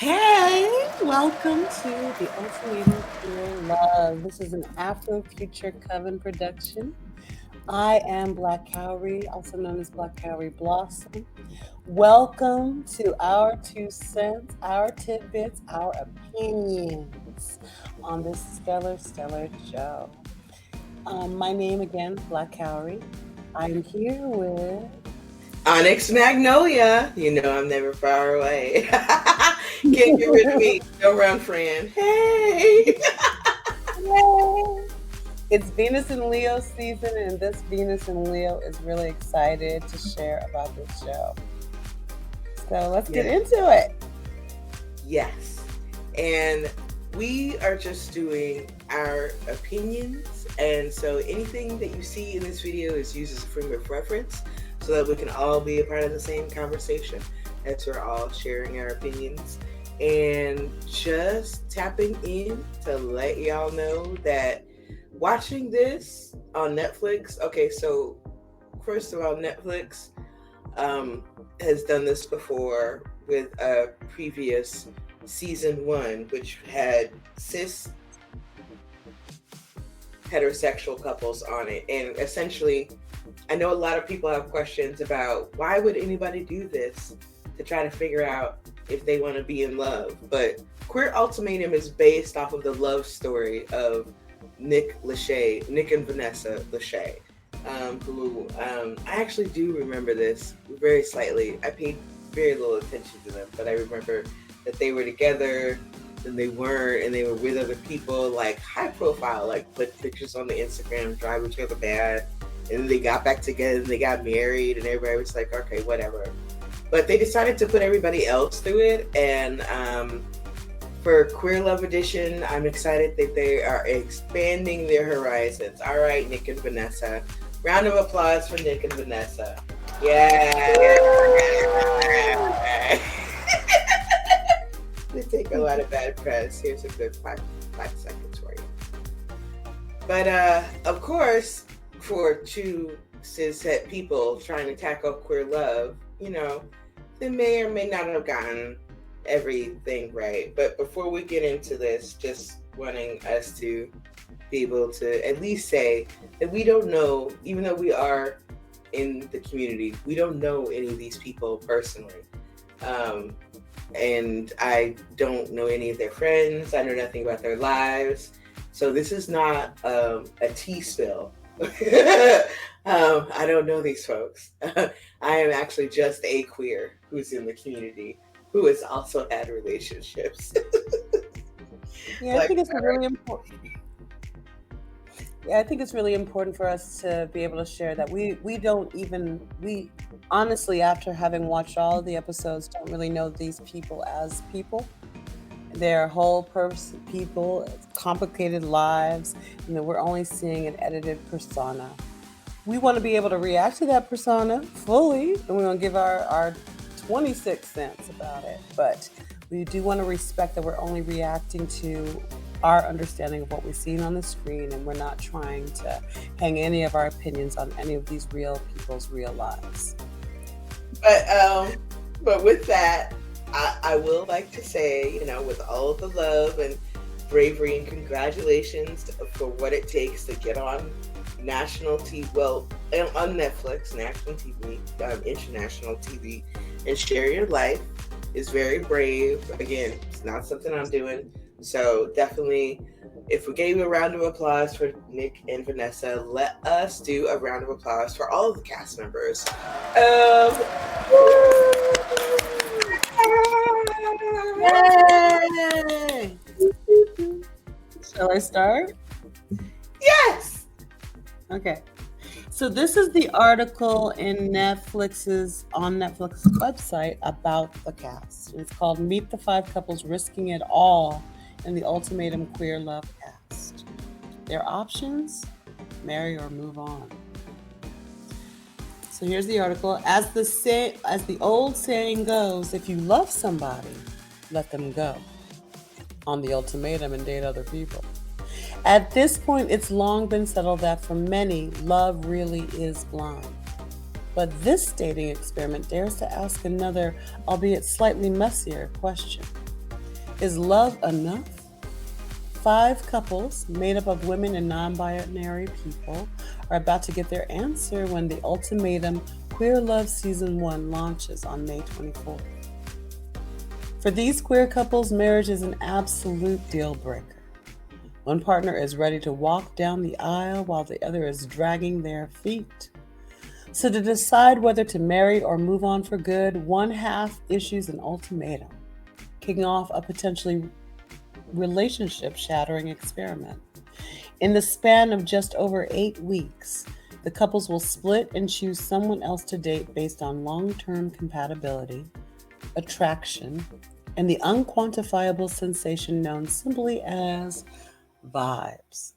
Hey, welcome to the Ultimatum queerlove. This is an AfroFutureCoven production. I am blkcowrie, also known as blkcowrie Blossom. Welcome to our 2 cents, our tidbits, our opinions on this stellar show. My name again, blkcowrie. I'm here with Onyxmagnolia. You know I'm never far away. Can't get rid of me. Go run, friend. Hey. Yay! It's Venus and Leo season, and this Venus and Leo is really excited to share about this show. So let's get into it. Yes. And we are just doing our opinions. And so anything that you see in this video is used as a frame of reference so that we can all be a part of the same conversation as we're all sharing our opinions. And just tapping in to let y'all know that watching this on Netflix, okay, so first of all, Netflix has done this before with a previous season 1, which had cis heterosexual couples on it. And essentially, I know a lot of people have questions about why would anybody do this to try to figure out if they want to be in love. But Queer Ultimatum is based off of the love story of Nick and Vanessa Lachey, who I actually do remember this very slightly. I paid very little attention to them, but I remember that they were together, then they weren't, and they were with other people, like high profile, like put pictures on the Instagram, drive each other bad, and then they got back together and they got married, and everybody was like, okay, whatever. But they decided to put everybody else through it, and for Queer Love Edition, I'm excited that they are expanding their horizons. All right, Nick and Vanessa. Round of applause for Nick and Vanessa. Yeah. They take a lot of bad press. Here's a good five seconds for you. But of course, for two cishet people trying to tackle queer love, they may or may not have gotten everything right. But before we get into this, just wanting us to be able to at least say that we don't know, even though we are in the community, we don't know any of these people personally. And I don't know any of their friends. I know nothing about their lives. So this is not a tea spill. I don't know these folks. I am actually just a queer who's in the community who has also had relationships. Yeah, I think it's really important. Yeah, I think it's really important for us to be able to share that we honestly, after having watched all of the episodes, don't really know these people as people. They're whole person people, complicated lives. We're only seeing an edited persona. We want to be able to react to that persona fully, and we want to give our 26 cents about it. But we do want to respect that we're only reacting to our understanding of what we've seen on the screen, and we're not trying to hang any of our opinions on any of these real people's real lives. But with that, I will like to say, with all of the love and bravery and congratulations for what it takes to get on national TV, well, on Netflix, national TV, international TV, and share your life is very brave. Again, it's not something I'm doing. So definitely, if we gave a round of applause for Nick and Vanessa, let us do a round of applause for all of the cast members. Yay! Shall I start? Yes! Okay. So this is the article on Netflix's website about the cast. It's called Meet the 5 Couples Risking It All in the Ultimatum Queer Love Cast. Their options: marry or move on. So here's the article. As the old saying goes, if you love somebody, let them go. On the ultimatum and date other people. At this point, it's long been settled that for many, love really is blind. But this dating experiment dares to ask another, albeit slightly messier, question. Is love enough? 5 couples, made up of women and non binary people, are about to get their answer when the Ultimatum Queer Love Season 1 launches on May 24th. For these queer couples, marriage is an absolute deal breaker. One partner is ready to walk down the aisle while the other is dragging their feet. So, to decide whether to marry or move on for good, one half issues an ultimatum, kicking off a potentially relationship-shattering experiment. In the span of just over 8 weeks, the couples will split and choose someone else to date based on long-term compatibility, attraction, and the unquantifiable sensation known simply as vibes.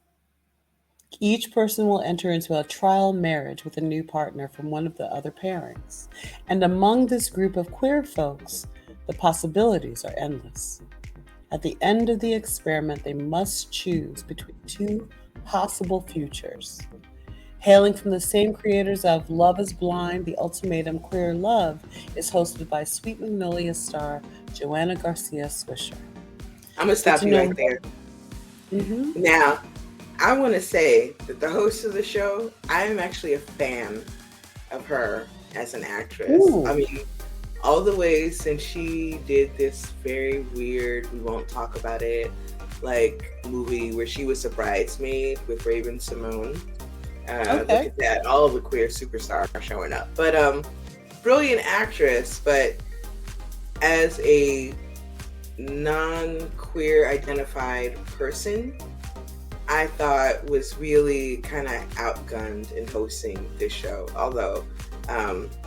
Each person will enter into a trial marriage with a new partner from one of the other pairings. And among this group of queer folks, the possibilities are endless. At the end of the experiment, they must choose between 2 possible futures. Hailing from the same creators of Love is Blind, The Ultimatum Queer Love is hosted by Sweet Magnolia star Joanna Garcia Swisher. I'm going to stop you right there. Mm-hmm. Now, I want to say that the host of the show, I am actually a fan of her as an actress. Ooh. I mean, all the ways since she did this very weird, we won't talk about it, like movie where she was a bridesmaid with Raven Simone. Okay. Look at that, all of the queer superstars are showing up. But brilliant actress, but as a non-queer identified person, I thought was really kind of outgunned in hosting this show. Although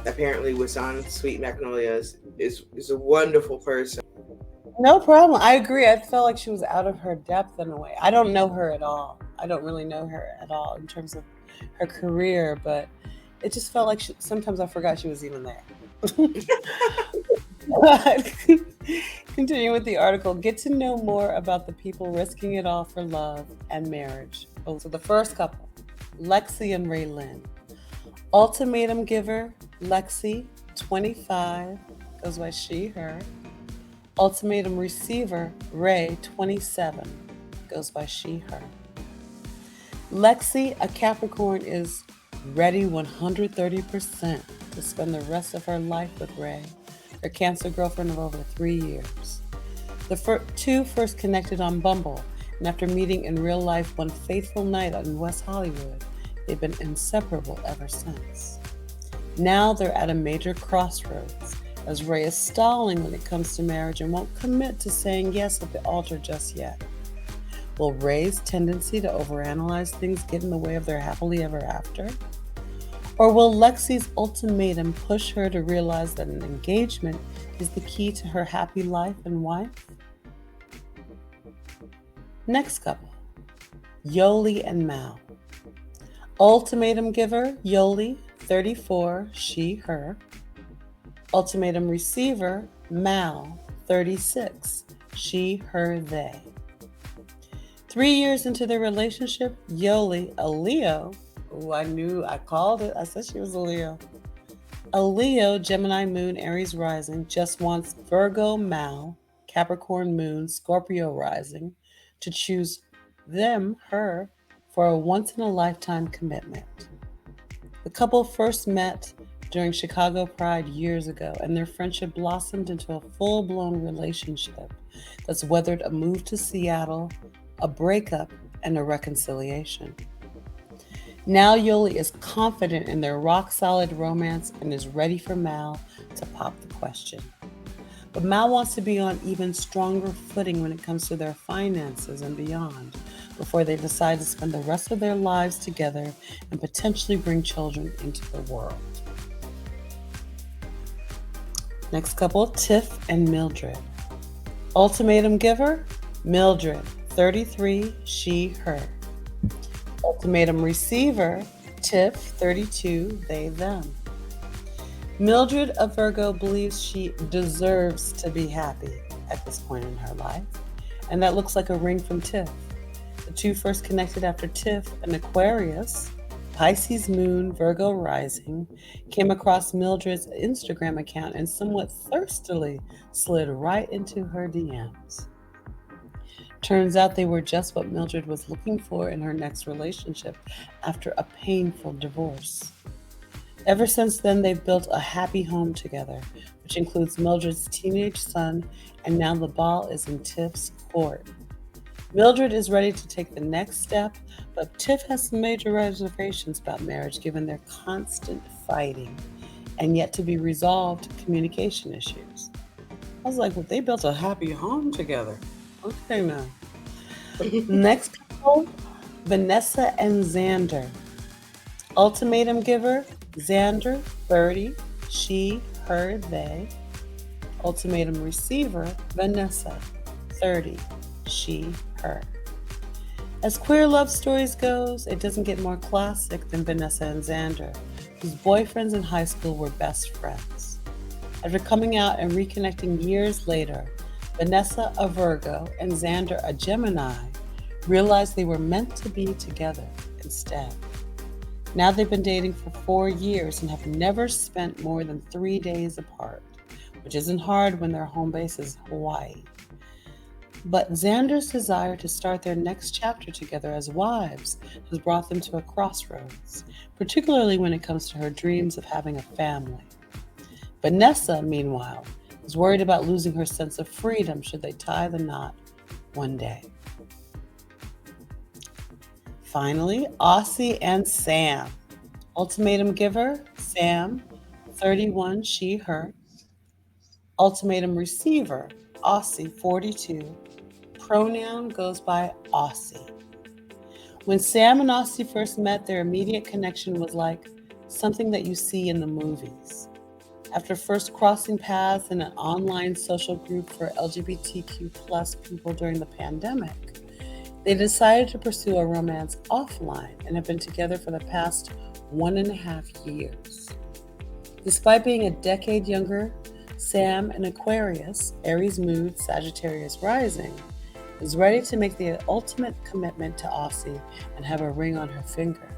apparently was on Sweet Magnolias, is a wonderful person. No problem. I agree. I felt like she was out of her depth in a way. I don't know her at all. I don't really know her at all in terms of her career, but it just felt like sometimes I forgot she was even there. Continuing with the article, get to know more about the people risking it all for love and marriage. So the first couple, Lexi and Ray Lynn. Ultimatum giver, Lexi, 25, goes by she, her. Ultimatum receiver, Ray, 27, goes by she, her. Lexi, a Capricorn, is ready 130% to spend the rest of her life with Ray, her Cancer girlfriend of over 3 years. The two first connected on Bumble, and after meeting in real life one fateful night in West Hollywood, they've been inseparable ever since. Now they're at a major crossroads, as Ray is stalling when it comes to marriage and won't commit to saying yes at the altar just yet. Will Ray's tendency to overanalyze things get in the way of their happily ever after? Or will Lexi's ultimatum push her to realize that an engagement is the key to her happy life and wife? Next couple, Yoli and Mal. Ultimatum giver, Yoli, 34, she, her. Ultimatum receiver, Mal, 36, she, her, they. 3 years into their relationship, Yoli, a Leo, I called it, I said she was a Leo. A Leo, Gemini moon, Aries rising, just wants Virgo, Mal, Capricorn moon, Scorpio rising, to choose them, her, for a once-in-a-lifetime commitment. The couple first met during Chicago Pride years ago, and their friendship blossomed into a full-blown relationship that's weathered a move to Seattle, a breakup, and a reconciliation. Now Yoli is confident in their rock-solid romance and is ready for Mal to pop the question. But Mal wants to be on even stronger footing when it comes to their finances and beyond, before they decide to spend the rest of their lives together and potentially bring children into the world. Next couple, Tiff and Mildred. Ultimatum giver, Mildred, 33, she, her. Ultimatum receiver, Tiff, 32, they, them. Mildred, a Virgo, believes she deserves to be happy at this point in her life, and that looks like a ring from Tiff. The two first connected after Tiff, an Aquarius, Pisces moon, Virgo rising, came across Mildred's Instagram account and somewhat thirstily slid right into her DMs. Turns out they were just what Mildred was looking for in her next relationship after a painful divorce. Ever since then, they've built a happy home together, which includes Mildred's teenage son, and now the ball is in Tiff's court. Mildred is ready to take the next step, but Tiff has some major reservations about marriage given their constant fighting and yet to be resolved communication issues. I was like, well, they built a happy home together. Okay, now. Next couple, Vanessa and Xander. Ultimatum giver, Xander, 30, she, her, they. Ultimatum receiver, Vanessa, 30, she, her. As queer love stories goes, it doesn't get more classic than Vanessa and Xander, whose boyfriends in high school were best friends. After coming out and reconnecting years later, Vanessa, a Virgo, and Xander, a Gemini, realized they were meant to be together instead. Now they've been dating for 4 years and have never spent more than 3 days apart, which isn't hard when their home base is Hawaii. But Xander's desire to start their next chapter together as wives has brought them to a crossroads, particularly when it comes to her dreams of having a family. Vanessa, meanwhile, is worried about losing her sense of freedom should they tie the knot one day. Finally, Aussie and Sam. Ultimatum giver, Sam, 31, she, her. Ultimatum receiver, Aussie, 42. Pronoun goes by Aussie. When Sam and Aussie first met, their immediate connection was like something that you see in the movies. After first crossing paths in an online social group for LGBTQ plus people during the pandemic, they decided to pursue a romance offline and have been together for the past 1.5 years. Despite being a decade younger, Sam, an Aquarius, Aries mood, Sagittarius rising, is ready to make the ultimate commitment to Aussie and have a ring on her finger.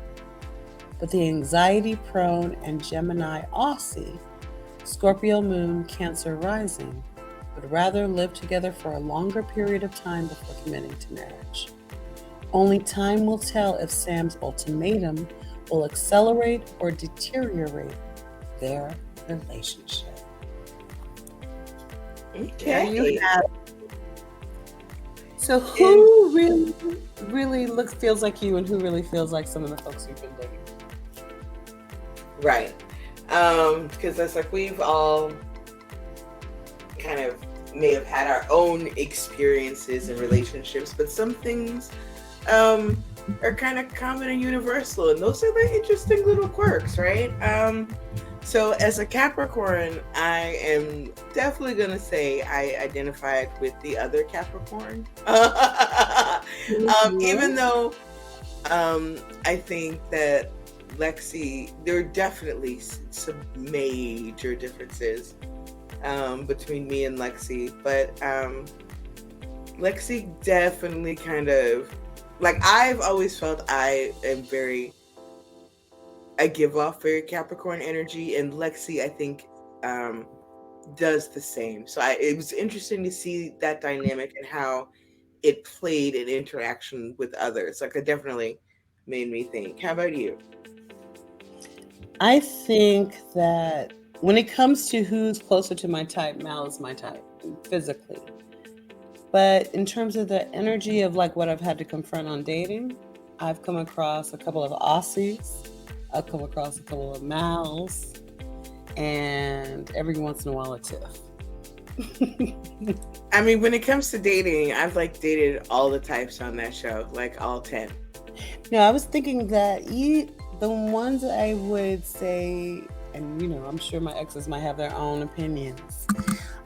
But the anxiety-prone and Gemini Aussie, Scorpio moon, Cancer rising, would rather live together for a longer period of time before committing to marriage. Only time will tell if Sam's ultimatum will accelerate or deteriorate their relationship. Okay. There you have it. So who really feels like you, and who really feels like some of the folks you've been dating? Right. Because it's like we've all kind of may have had our own experiences in relationships, but some things are kind of common and universal, and those are the interesting little quirks, right? So as a Capricorn, I am definitely going to say I identified with the other Capricorn. Even though I think that Lexi, there are definitely some major differences between me and Lexi, but Lexi definitely kind of, like, I've always felt I give off very Capricorn energy, and Lexi, I think, does the same. So it was interesting to see that dynamic and how it played in interaction with others. Like, it definitely made me think. How about you? I think that when it comes to who's closer to my type, Mal is my type, physically. But in terms of the energy of like what I've had to confront on dating, I've come across a couple of Aussies, I've come across a couple of Mals, and every once in a while a Tiff. I mean, when it comes to dating, I've like dated all the types on that show, like all 10. No, I was thinking that the ones I would say, and I'm sure my exes might have their own opinions,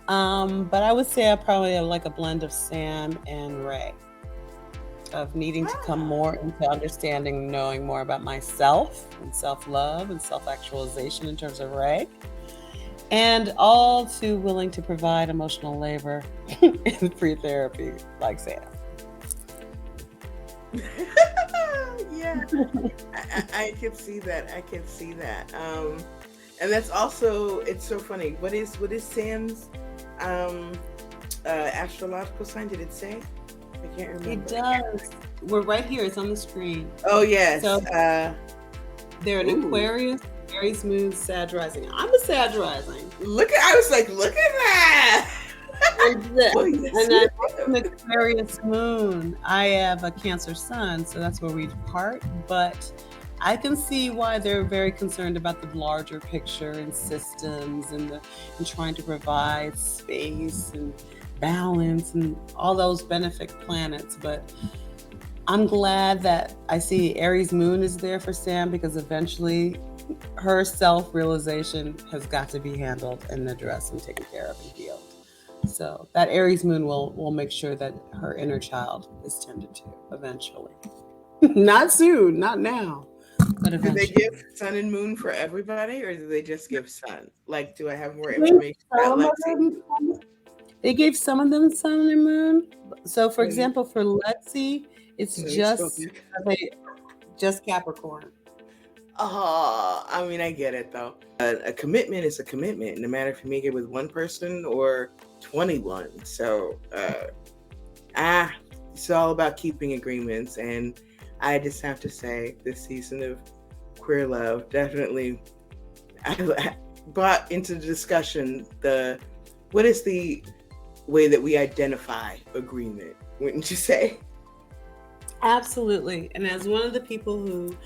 but I would say I probably have like a blend of Sam and Ray, of needing to come more into understanding, knowing more about myself and self-love and self-actualization in terms of Ray, and all too willing to provide emotional labor and free therapy like Sam. Yeah, I can see that. And that's also, it's so funny. What is Sam's astrological sign? Did it say? I can't remember. It does. We're right here. It's on the screen. Oh yes. So they're an Aquarius, Aries moon, Sag rising. I'm a Sag rising. I was like, look at that. And I have an Aquarius moon. I have a Cancer sun, so that's where we depart. But I can see why they're very concerned about the larger picture and systems and trying to provide space and balance and all those benefic planets. But I'm glad that I see Aries moon is there for Sam, because eventually her self-realization has got to be handled and addressed and taken care of and healed. So that Aries moon will make sure that her inner child is tended to eventually. Not soon, not now, but eventually. Do they give sun and moon for everybody, or do they just give sun? Like, do I have more information about Lexi? They gave some of them sun and moon. So, for example, for Lexi, it's just Capricorn. I mean, I get it though. A commitment is a commitment, no matter if you make it with one person or 21. So, it's all about keeping agreements. And I just have to say, this season of Queer Love definitely brought into the discussion what is the way that we identify agreement, wouldn't you say? Absolutely. And as one of the people who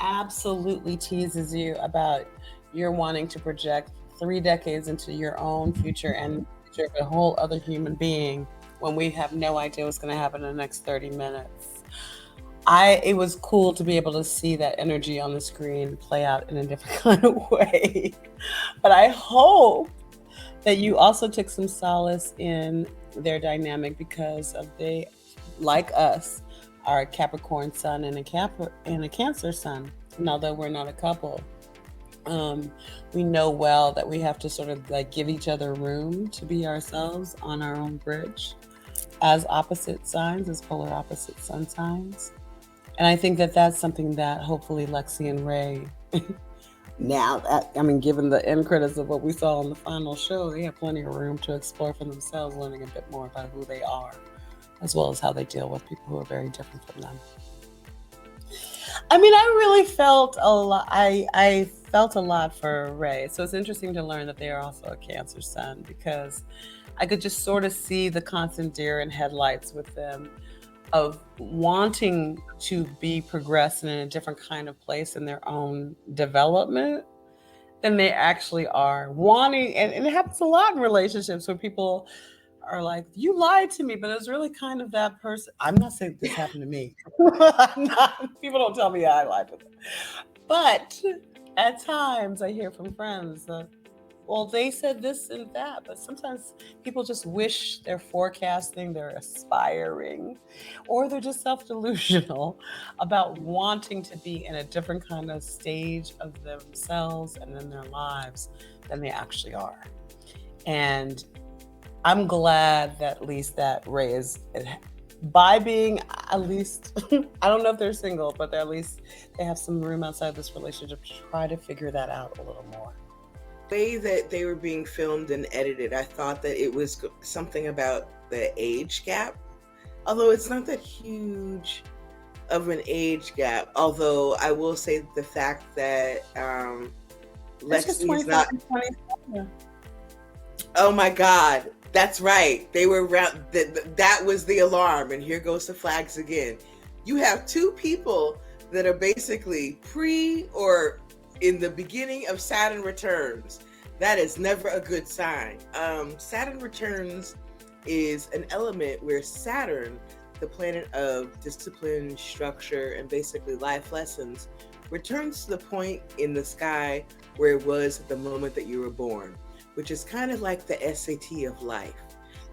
absolutely teases you about your wanting to project 3 decades into your own future and the future of a whole other human being when we have no idea what's going to happen in the next 30 minutes. It was cool to be able to see that energy on the screen play out in a different kind of way. But I hope that you also took some solace in their dynamic, because they, like us, are a Capricorn sun and a Cancer sun. And although we're not a couple, we know well that we have to sort of like give each other room to be ourselves on our own bridge as opposite signs, as polar opposite sun signs. And I think that that's something that hopefully Lexi and Ray, now that, I mean, given the end credits of what we saw on the final show, they have plenty of room to explore for themselves, learning a bit more about who they are, as well as how they deal with people who are very different from them. I mean, I really felt a lot. I felt a lot for Ray. So it's interesting to learn that they are also a Cancer sun, because I could just sort of see the constant deer in headlights with them, of wanting to be progressed in a different kind of place in their own development than they actually are. Wanting, and it happens a lot in relationships where people are like, you lied to me, but it's really kind of that person. I'm not saying this happened to me. People don't tell me I lied to them. But at times I hear from friends that, well, they said this and that, but sometimes people just wish they're forecasting, they're aspiring, or they're just self-delusional about wanting to be in a different kind of stage of themselves and in their lives than they actually are. And I'm glad that at least that Ray is, by being at least, I don't know if they're single, but they're at least, they have some room outside this relationship to try to figure that out a little more. Way that they were being filmed and edited, I thought that it was something about the age gap, although it's not that huge of an age gap. Although I will say the fact that Lexi's not. Oh my God, that's right. They were around. That was the alarm, and here goes the flags again. You have two people that are basically pre or in the beginning of Saturn returns. That is never a good sign. Saturn returns is an element where Saturn, the planet of discipline, structure, and basically life lessons, returns to the point in the sky where it was at the moment that you were born, which is kind of like the SAT of life.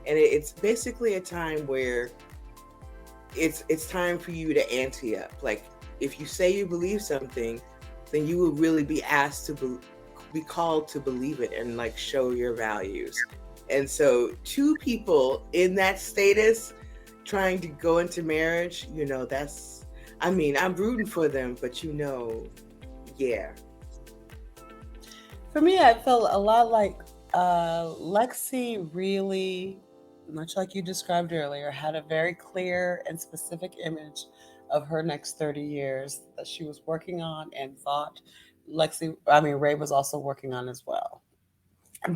And it's basically a time where it's time for you to ante up. Like, if you say you believe something, then you will really be asked to be called to believe it and like show your values. And so two people in that status trying to go into marriage, that's, I mean, I'm rooting for them, but yeah. For me, I felt a lot like Lexi really much like you described earlier, had a very clear and specific image of her next 30 years that she was working on and thought Ray was also working on as well.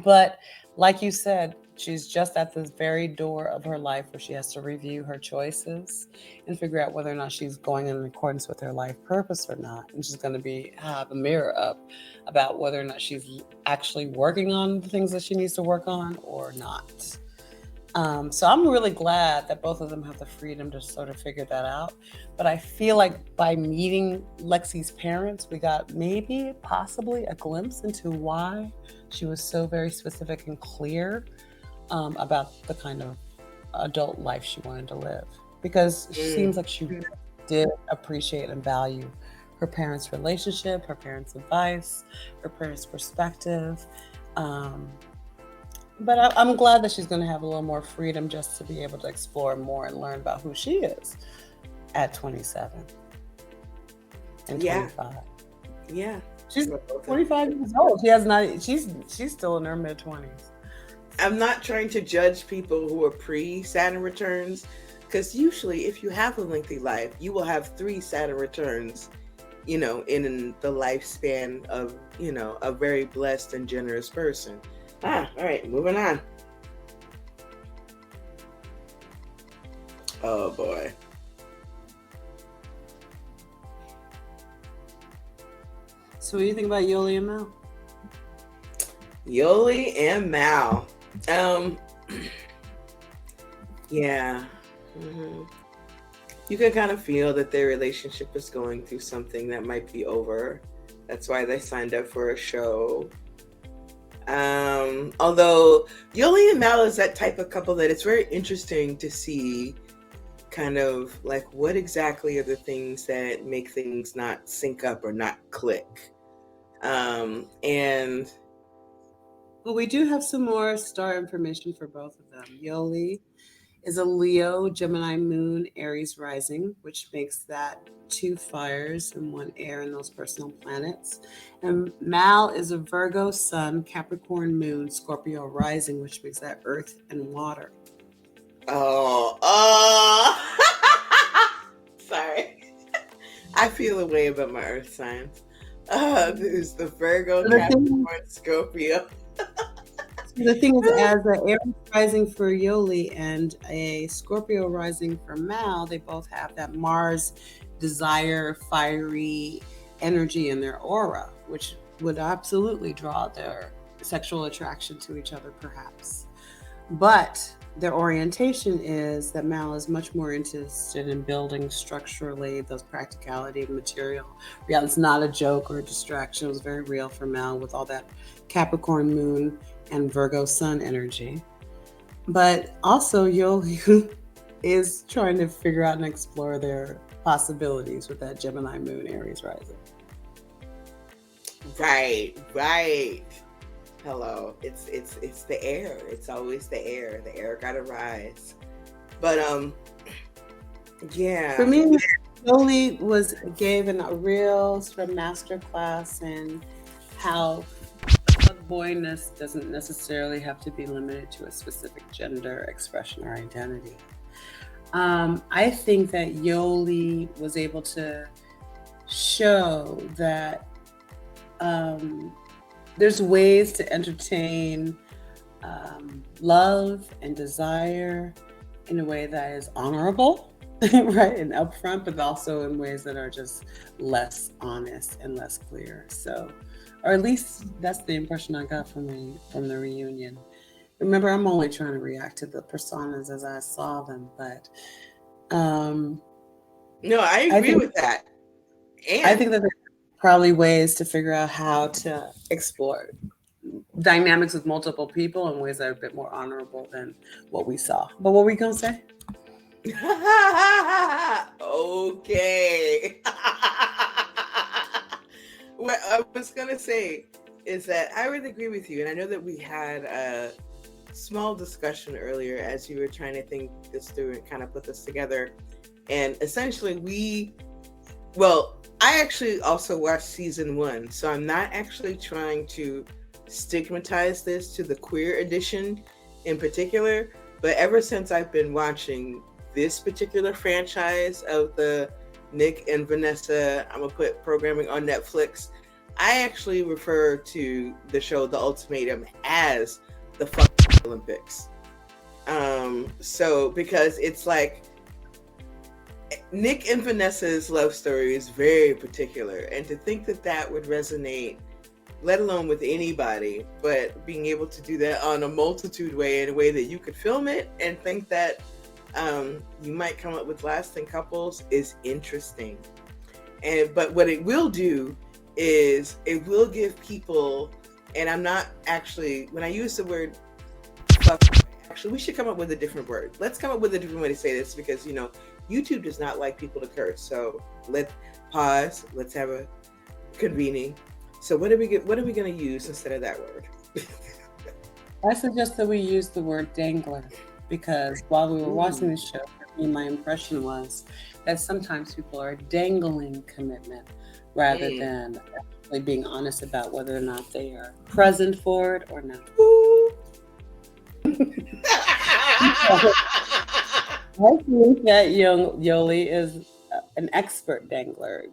But like you said, she's just at this very door of her life where she has to review her choices and figure out whether or not she's going in accordance with her life purpose or not. And she's going to have a mirror up about whether or not she's actually working on the things that she needs to work on or not. So I'm really glad that both of them have the freedom to sort of figure that out. But I feel like by meeting Lexi's parents, we got maybe possibly a glimpse into why she was so very specific and clear about the kind of adult life she wanted to live. Because it seems like she did appreciate and value her parents' relationship, her parents' advice, her parents' perspective. But I'm glad that she's going to have a little more freedom just to be able to explore more and learn about who she is at 27 and 25. Yeah. She's 25 years old. She's still in her mid-20s. I'm not trying to judge people who are pre-Saturn returns, because usually if you have a lengthy life, you will have 3 Saturn returns, in the lifespan of, a very blessed and generous person. All right, moving on. Oh boy. So what do you think about Yoli and Mal? Yoli and Mal. Yeah. Mm-hmm. You can kind of feel that their relationship is going through something that might be over. That's why they signed up for a show. Although Yoli and Mal is that type of couple that it's very interesting to see kind of like what exactly are the things that make things not sync up or not click. And well, we do have some more star information for both of them. Yoli is a Leo, Gemini moon, Aries rising, which makes that 2 fires and 1 air in those personal planets. And Mal is a Virgo sun, Capricorn moon, Scorpio rising, which makes that earth and water. Sorry. I feel a way about my earth signs. This is the Virgo, Capricorn, Scorpio. The thing is, as an Aries rising for Yoli and a Scorpio rising for Mal, they both have that Mars desire, fiery energy in their aura, which would absolutely draw their sexual attraction to each other, perhaps. But their orientation is that Mal is much more interested in building structurally those practicality of material. Yeah, it's not a joke or a distraction. It was very real for Mal with all that Capricorn moon and Virgo sun energy. But also Yoli is trying to figure out and explore their possibilities with that Gemini moon, Aries rising. Right. Hello. It's the air. It's always the air. The air gotta rise. But yeah. For me, Yoli gave a real sort of master class in how boyness doesn't necessarily have to be limited to a specific gender expression or identity. I think that Yoli was able to show that there's ways to entertain love and desire in a way that is honorable, right, and upfront, but also in ways that are just less honest and less clear. So, or at least that's the impression I got from the reunion. Remember, I'm only trying to react to the personas as I saw them, but no, I agree with that. And I think that there's probably ways to figure out how to explore dynamics with multiple people in ways that are a bit more honorable than what we saw. But what were we gonna say? Okay. What I was gonna say is that I would agree with you, and I know that we had a small discussion earlier as you were trying to think this through and kind of put this together. And essentially I actually also watched season 1, so I'm not actually trying to stigmatize this to the queer edition in particular. But ever since I've been watching this particular franchise of the Nick and Vanessa, I'm gonna put programming on Netflix, I actually refer to the show The Ultimatum as the fucking Olympics. So because it's like Nick and Vanessa's love story is very particular, and to think that that would resonate, let alone with anybody, but being able to do that on a multitude way, in a way that you could film it and think that you might come up with lasting couples is interesting. But what it will do is it will give people, and I'm not actually, when I use the word fuck, actually we should come up with a different word. Let's come up with a different way to say this, because YouTube does not like people to curse. So let's pause. Let's have a convening. So what are we going to use instead of that word? I suggest that we use the word dangler, because while we were watching the show, my impression was that sometimes people are dangling commitment rather than actually being honest about whether or not they are present for it or not. I think that young Yoli is an expert dangler.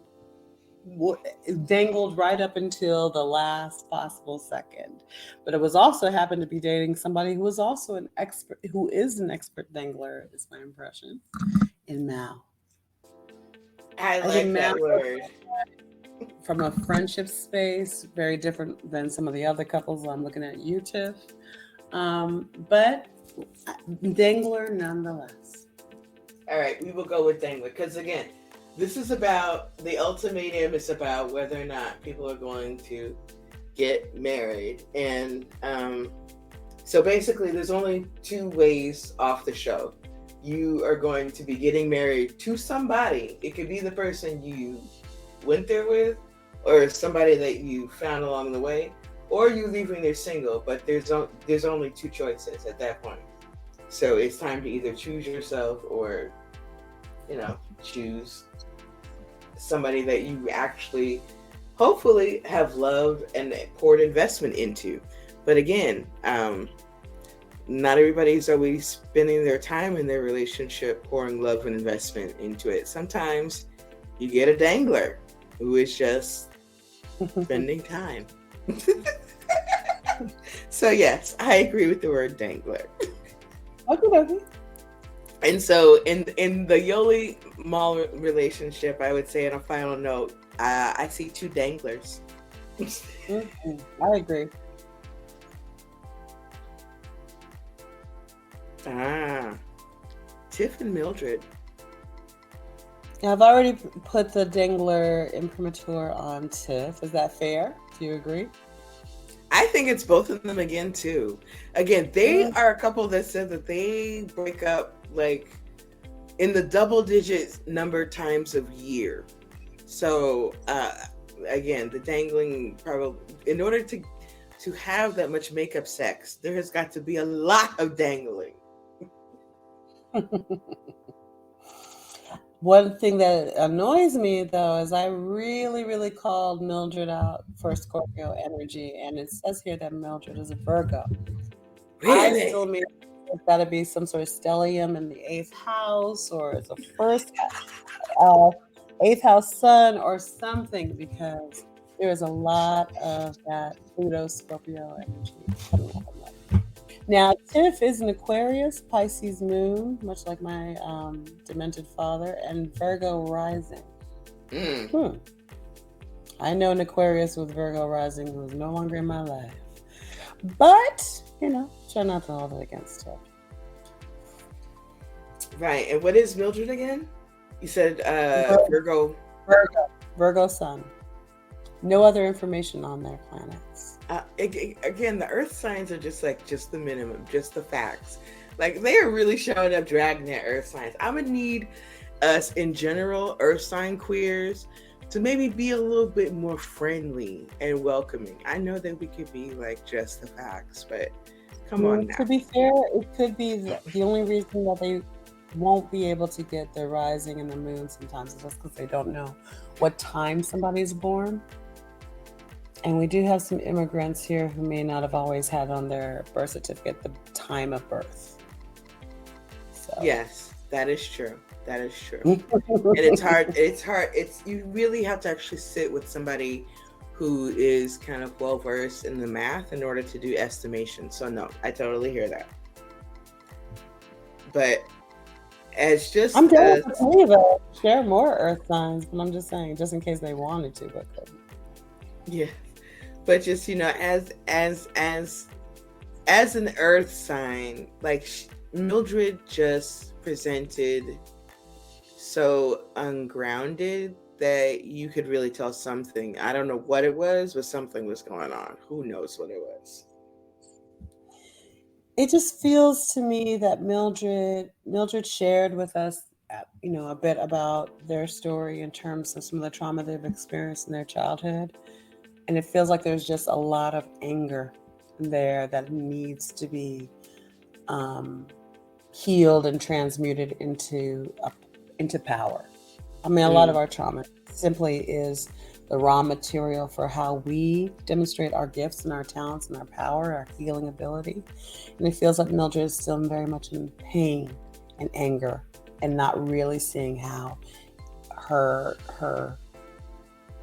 Dangled right up until the last possible second, but it was also happened to be dating somebody who was also an expert, who is an expert dangler, is my impression, in Mal. I like that word. From a friendship space, very different than some of the other couples I'm looking at, you, Tiff, but dangler nonetheless. All right, we will go with dangler, because again, this is about, the ultimatum is about whether or not people are going to get married. And so basically there's only two ways off the show. You are going to be getting married to somebody. It could be the person you went there with, or somebody that you found along the way, or you leaving there single. But there's only two choices at that point. So it's time to either choose yourself or, choose somebody that you actually hopefully have loved and poured investment into. But again, not everybody's always spending their time in their relationship pouring love and investment into it. Sometimes you get a dangler who is just spending time. So yes, I agree with the word dangler. Okay. And so in the Yoli Mal relationship, I would say on a final note, I see two danglers. I agree. Tiff and Mildred. I've already put the dangler imprimatur on Tiff. Is that fair? Do you agree? I think it's both of them again too. Again, they are a couple that said that they break up like in the double digit number times of year. So again, the dangling, probably in order to have that much makeup sex, there has got to be a lot of dangling. One thing that annoys me though is I really, really called Mildred out for Scorpio energy, and it says here that Mildred is a Virgo. Really? I still mean it's got to be some sort of stellium in the 8th house, or it's a first 8th house sun or something, because there is a lot of that Pluto Scorpio energy coming up. Now, Tiff is an Aquarius, Pisces moon, much like my demented father, and Virgo rising. I know an Aquarius with Virgo rising who is no longer in my life. But, try not to hold it against Tiff. Right. And what is Mildred again? You said Virgo. Virgo sun. No other information on their planets. Again, the earth signs are just the minimum, just the facts. Like, they are really showing up dragging their earth signs. I'm gonna need us in general, earth sign queers, to maybe be a little bit more friendly and welcoming. I know that we could be like just the facts, but come on now. To be fair, it could be the only reason that they won't be able to get the rising and the moon sometimes is just because they don't know what time somebody's born. And we do have some immigrants here who may not have always had on their birth certificate the time of birth. So Yes, that is true. That is true. And it's hard. You really have to actually sit with somebody who is kind of well versed in the math in order to do estimation. So no, I totally hear that. But as just I'm down to believe it. Share more Earth signs, but I'm just saying, just in case they wanted to, but couldn't. yeah, but just as an Earth sign, like Mildred just presented so ungrounded that you could really tell something. I don't know what it was, but something was going on. Who knows what it was? It just feels to me that Mildred shared with us, a bit about their story in terms of some of the trauma they've experienced in their childhood, and it feels like there's just a lot of anger there that needs to be um, healed and transmuted into power. I mean, a lot of our trauma simply is the raw material for how we demonstrate our gifts and our talents and our power, our healing ability. And it feels like Mildred is still very much in pain and anger and not really seeing how her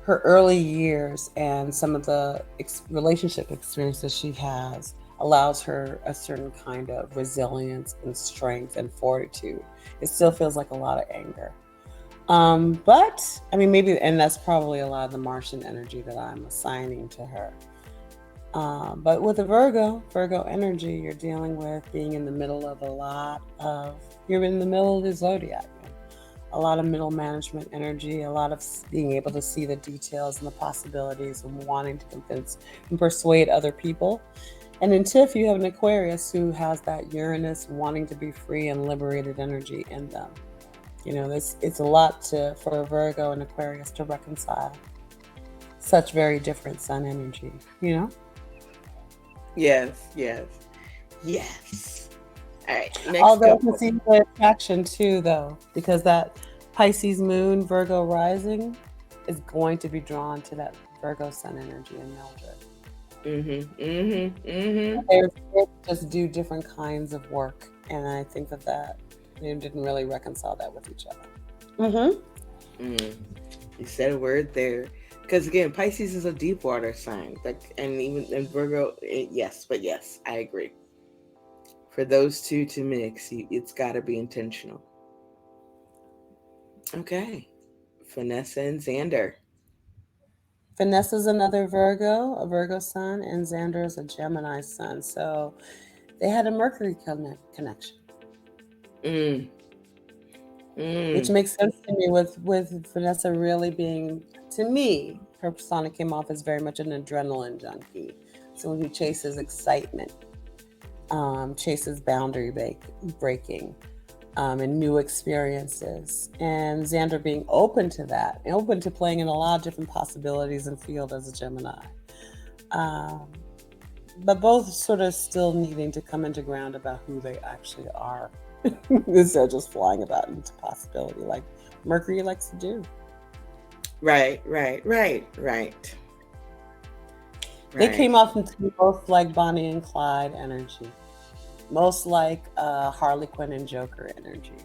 early years and some of the relationship experiences she has allows her a certain kind of resilience and strength and fortitude. It still feels like a lot of anger. But I mean, maybe, and that's probably a lot of the Martian energy that I'm assigning to her. But with the Virgo energy, you're dealing with being in the middle of you're in the middle of the zodiac. A lot of middle management energy, a lot of being able to see the details and the possibilities and wanting to convince and persuade other people. And in Tiff, you have an Aquarius who has that Uranus wanting to be free and liberated energy in them. It's a lot for a Virgo and Aquarius to reconcile such very different sun energy. Yes. All right. Next Although I couple. can see the attraction too, though, because that Pisces moon, Virgo rising, is going to be drawn to that Virgo sun energy in Mildred. They just do different kinds of work, and I think that they didn't really reconcile that with each other. You said a word there, because again, Pisces is a deep water sign, and even Virgo, yes, I agree. For those two to mix, it's got to be intentional. Okay, Vanessa and Xander. Vanessa's another Virgo, a Virgo sun, and Xander is a Gemini sun. So they had a Mercury connection. Which makes sense to me with Vanessa really being, to me, her persona came off as very much an adrenaline junkie. Someone who chases excitement, chases boundary breaking, and new experiences. And Xander being open to that, and open to playing in a lot of different possibilities and field as a Gemini. But both sort of still needing to come into ground about who they actually are. Instead of just flying about into possibility like Mercury likes to do. Right. They came off into both like Bonnie and Clyde energy. Most like Harley Quinn and Joker energy.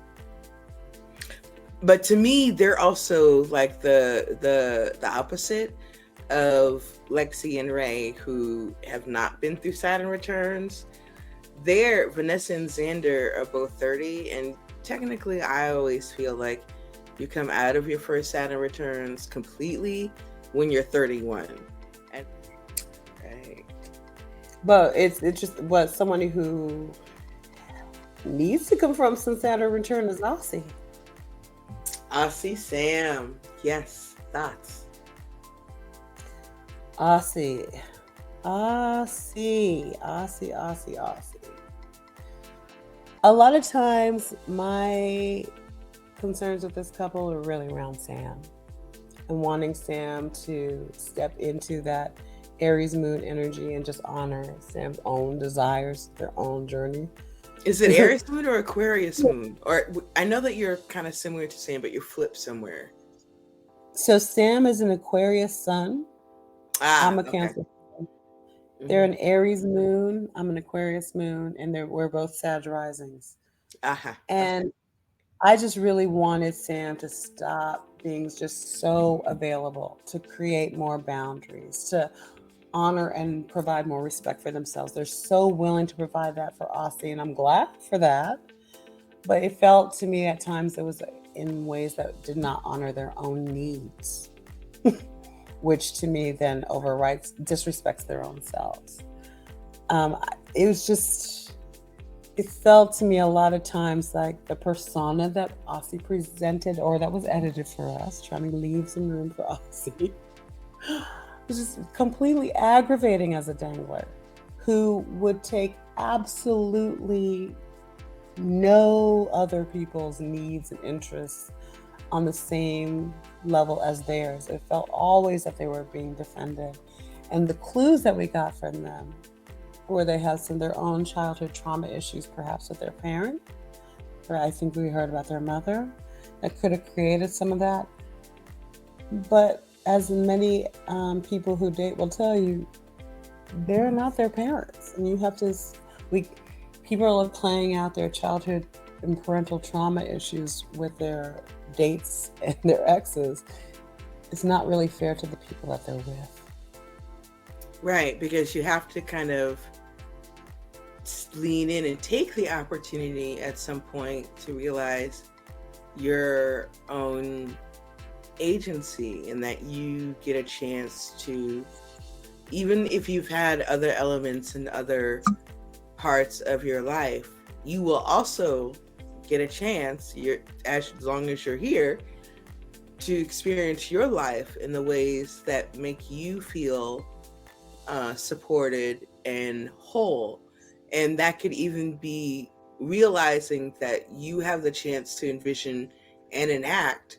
But to me, they're also like the opposite of Lexi and Ray, who have not been through Saturn returns. Vanessa and Xander are both 30, and technically I always feel like you come out of your first Saturn returns completely when you're 31. Right. But it's just what somebody who needs to come from some Saturn return is Aussie. Aussie Sam. Yes, thoughts. Aussie. A lot of times my concerns with this couple are really around Sam and wanting Sam to step into that Aries moon energy and just honor Sam's own desires, their own journey. Is it Aries moon or Aquarius moon? Or I know that you're kind of similar to Sam, but you're flipped somewhere. So Sam is an Aquarius sun. I'm a Cancer. They're an Aries moon. I'm an Aquarius moon, and we're both Sag risings. Uh-huh. And I just really wanted Sam to stop being just so available, to create more boundaries, to honor and provide more respect for themselves. They're so willing to provide that for Aussie, and I'm glad for that. But it felt to me at times it was in ways that did not honor their own needs, which to me then overrides, disrespects their own selves. It was just, it felt to me a lot of times like the persona that Aussie presented or that was edited for us, trying to leave some room for Aussie, was just completely aggravating as a dangler who would take absolutely no other people's needs and interests on the same level as theirs. It felt always that they were being defended. And the clues that we got from them where they have some of their own childhood trauma issues, perhaps with their parent, or I think we heard about their mother, that could have created some of that. But as many people who date will tell you, they're not their parents, and you have to. We people are playing out their childhood and parental trauma issues with their dates and their exes. It's not really fair to the people that they're with. Right, because you have to kind of lean in and take the opportunity at some point to realize your own agency and that you get a chance to, even if you've had other elements and other parts of your life, you will also get a chance, as long as you're here, to experience your life in the ways that make you feel supported and whole. And that could even be realizing that you have the chance to envision and enact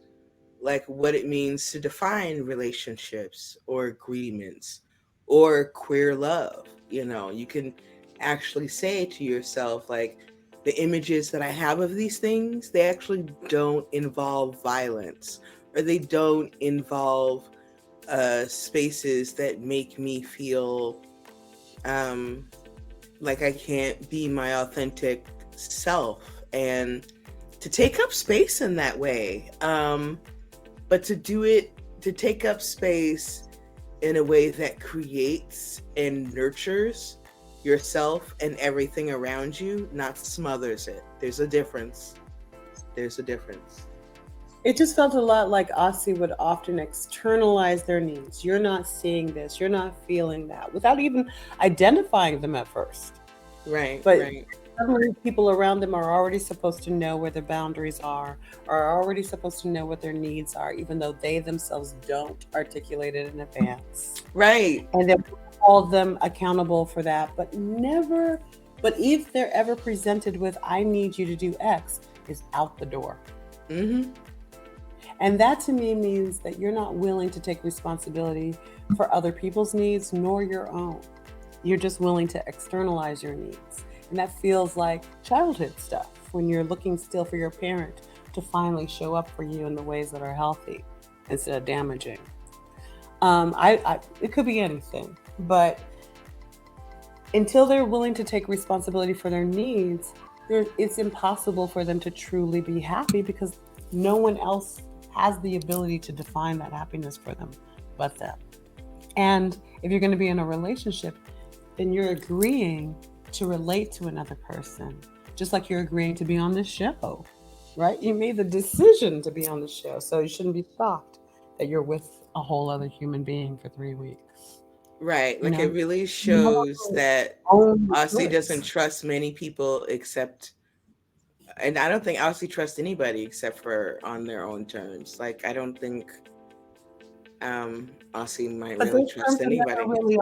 like what it means to define relationships or agreements or queer love. You can actually say to yourself, like, the images that I have of these things, they actually don't involve violence, or they don't involve spaces that make me feel like I can't be my authentic self, and to take up space in that way. But to take up space in a way that creates and nurtures yourself and everything around you, not smothers it. There's a difference. It just felt a lot like Aussie would often externalize their needs. You're not seeing this, you're not feeling that, without even identifying them at first. Right, But right. suddenly people around them are already supposed to know where their boundaries are already supposed to know what their needs are, even though they themselves don't articulate it in advance. Right. And then hold them accountable for that, but if they're ever presented with, I need you to do X, is out the door. Mm-hmm. And that to me means that you're not willing to take responsibility for other people's needs nor your own. You're just willing to externalize your needs. And that feels like childhood stuff when you're looking still for your parent to finally show up for you in the ways that are healthy instead of damaging. It could be anything, but until they're willing to take responsibility for their needs, it's impossible for them to truly be happy because no one else has the ability to define that happiness for them but them. And if you're going to be in a relationship, then you're agreeing to relate to another person, just like you're agreeing to be on this show, right? You made the decision to be on the show, so you shouldn't be shocked that you're with a whole other human being for 3 weeks. Right. You Like, it know, really you shows that own the Aussie doesn't choice. trust many people except, and I don't think Aussie trusts anybody except for on their own terms. Like, I don't think Aussie might But really those trust terms are never anybody. really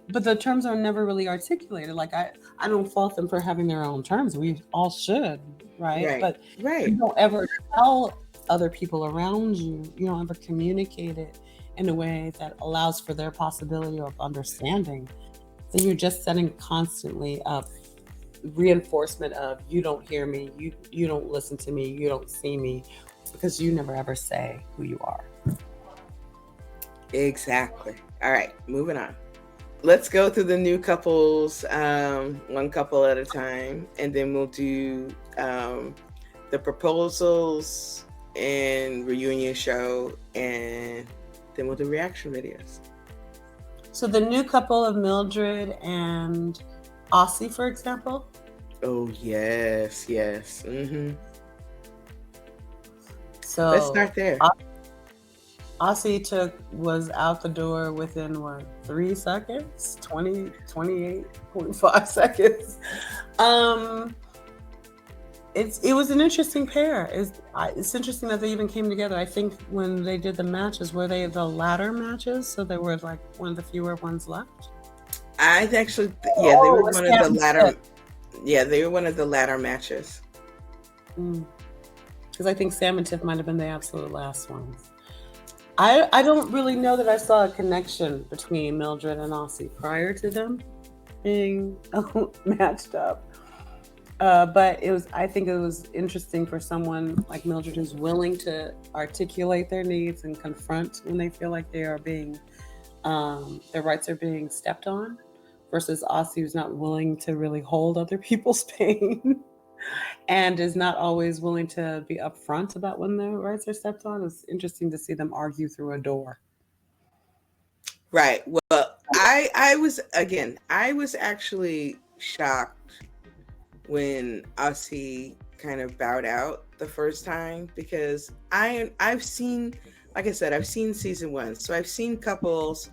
but the terms are never really articulated. Like I don't fault them for having their own terms. We all should, right? Right. But you Right. don't ever tell other people around you. You don't ever communicate it in a way that allows for their possibility of understanding. Then you're just setting constantly up reinforcement of you don't hear me, you don't listen to me, you don't see me, because you never ever say who you are. Exactly. All right. Moving on. let's go through the new couples, one couple at a time, and then we'll do the proposals and reunion show, and then we'll do reaction videos. So the new couple of Mildred and Aussie, for example. Oh yes, yes. So Let's start there. Aussie was out the door within what, 3 seconds, 28.5 seconds. It was an interesting pair. It's interesting that they even came together. I think when they did the matches, were they the ladder matches? So they were like one of the fewer ones left. I actually, yeah, they were one of the ladder. Yeah, they were one of the ladder matches. Because I think Sam and Tiff might have been the absolute last ones. I don't really know that I saw a connection between Mildred and Aussie prior to them being matched up. But I think it was interesting for someone like Mildred who's willing to articulate their needs and confront when they feel like they are being, their rights are being stepped on, versus Aussie who's not willing to really hold other people's pain and is not always willing to be upfront about when their rights are stepped on. It's interesting to see them argue through a door. Right. Well, I was actually shocked when Aussie kind of bowed out the first time, because I've seen, like I said, I've seen season 1, so I've seen couples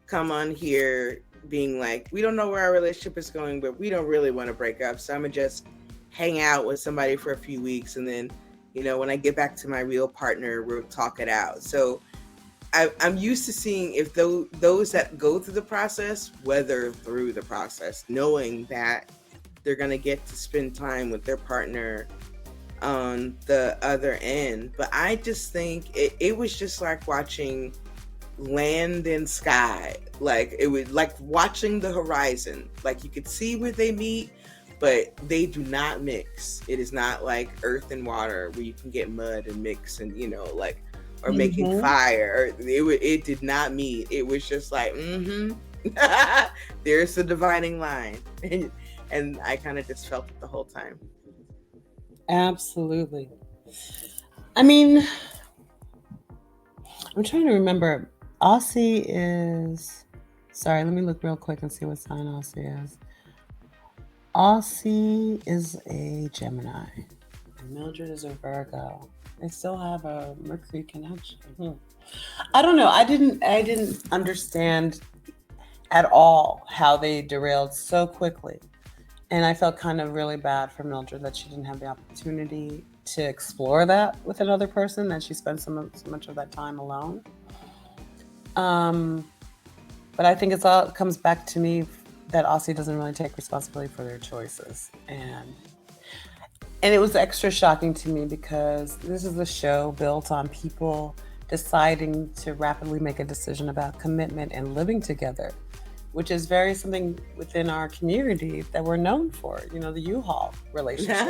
come on here being like, we don't know where our relationship is going, but we don't really want to break up, so I'm gonna just hang out with somebody for a few weeks, and then, you know, when I get back to my real partner, we'll talk it out. So I'm used to seeing if those that go through the process weather through the process, knowing that they're going to get to spend time with their partner on the other end. But I just think it was just like watching land and sky. Like it was like watching the horizon. Like you could see where they meet, but they do not mix. It is not like earth and water where you can get mud and mix and, you know, like, or making fire. It did not meet. It was just like, there's the dividing line. And I kind of just felt it the whole time. Absolutely. I mean, I'm trying to remember. Aussie is... Sorry, let me look real quick and see what sign Aussie is. Aussie is a Gemini. And Mildred is a Virgo. They still have a Mercury connection. I don't know. I didn't understand at all how they derailed so quickly. And I felt kind of really bad for Mildred that she didn't have the opportunity to explore that with another person, that she spent so much of that time alone. But I think it comes back to me that Aussie doesn't really take responsibility for their choices. And it was extra shocking to me because this is a show built on people deciding to rapidly make a decision about commitment and living together, which is very something within our community that we're known for, you know, the U-Haul relationships.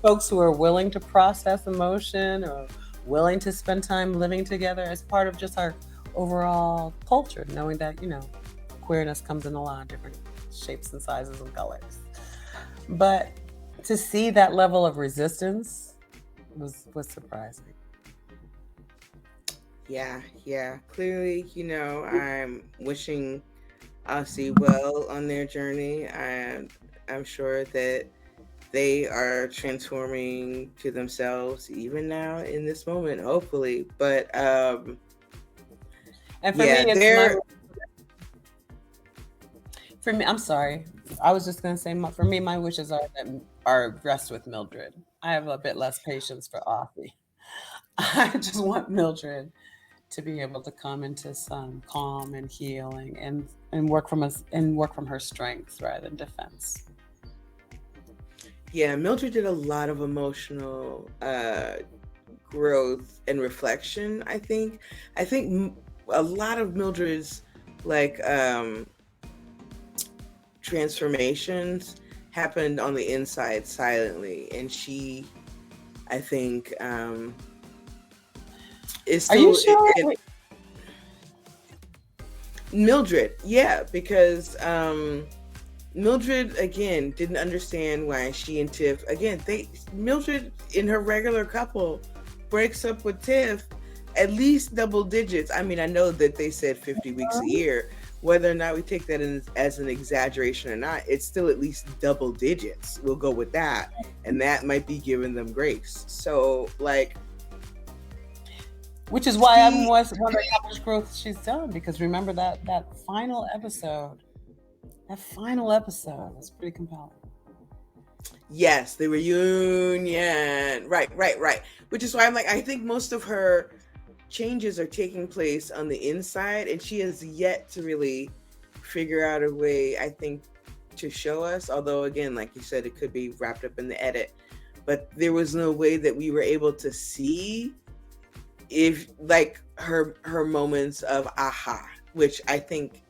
Folks who are willing to process emotion or willing to spend time living together as part of just our overall culture, knowing that, you know, queerness comes in a lot of different shapes and sizes and colors. But to see that level of resistance was surprising. Yeah. Clearly, you know, I'm wishing Aussie well on their journey. I'm sure that they are transforming to themselves even now in this moment, hopefully. But and for me, I'm sorry. I was just going to say, for me, my wishes are rest with Mildred. I have a bit less patience for Aussie. I just want Mildred to be able to come into some calm and healing and work from her strengths rather than defense. Yeah, Mildred did a lot of emotional growth and reflection. I think a lot of Mildred's like transformations happened on the inside silently, and she, I think, is. Are you sure? Mildred, yeah, because Mildred again didn't understand why she and Tiff again Mildred in her regular couple breaks up with Tiff at least double digits. I mean, I know that they said 50 weeks a year. Whether or not we take that as an exaggeration or not, it's still at least double digits. We'll go with that, and that might be giving them grace. So, like, which is why I'm wondering how much growth she's done. Because remember that final episode. That final episode was pretty compelling. Yes, the reunion. Right. Which is why I'm like, I think most of her changes are taking place on the inside, and she has yet to really figure out a way, I think, to show us. Although, again, like you said, it could be wrapped up in the edit. But there was no way that we were able to see if, like, her moments of aha, which I think